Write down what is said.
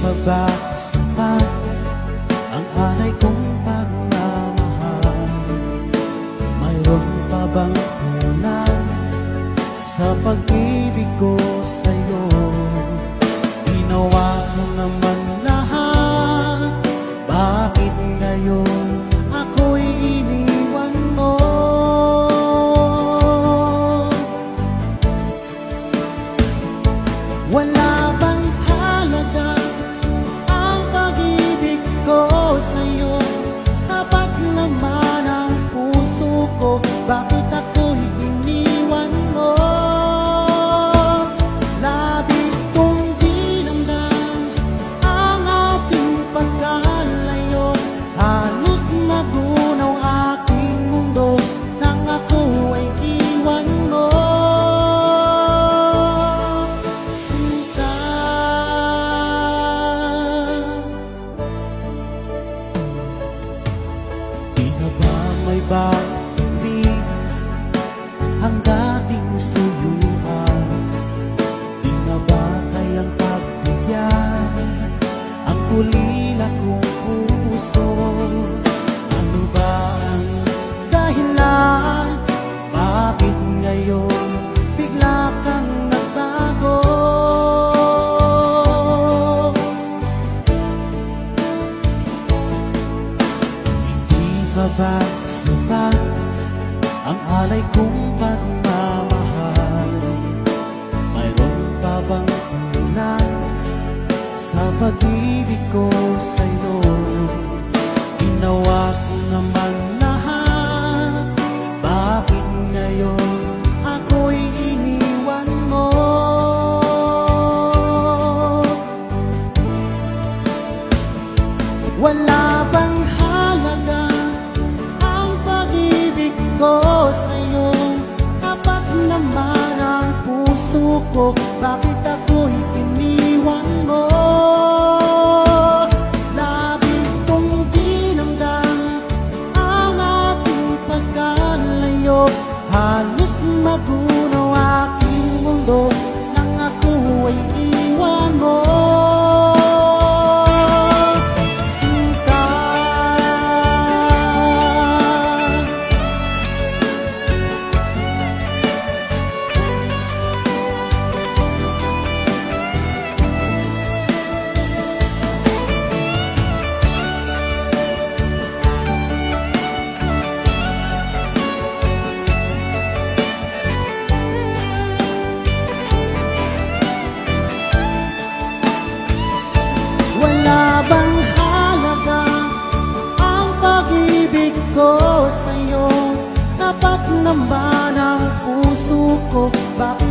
pa ba sapat ang alay kong pagmamahal? Mayroon pa bang kulang sa pag-ibig ko sa'yo? Ginawa mo naman lahat, bakit ngayon ako'y iniwan mo? Wala bang halaga ang pag-ibig ko sa'yo? Tapat naman ang puso ko, bakit ako'y iniwan mo? Labis kong dinamdam ang ating pagkalayo, halos magunaw aking mundo nang ako ay iwan mo. Di na ba may pag-ibig ang dating suyuan? Di na ba kayang pagbigyan ang ulila kong puso? Ano ba ang dahilan? Bakit ngayon bigla kang nagbago? Ba sapat ang alay kong pagmamahal? Mayroon pa bang kulang sa pag-ibig ko sa'yo? Ginawa ko naman lahat, bakit ngayon ako'y iniwan mo? Wala bang halaga ko sa'yo? Tapat naman ang puso ko, bakit ako'y iniwan mo? Labis kong dinamdam ang ating pagkalayo, halos magunaw aking mundo nang ako ay iwan mo. Wala bang halaga ang pag-ibig ko sa'yo? Tapat naman ang puso ko, bakit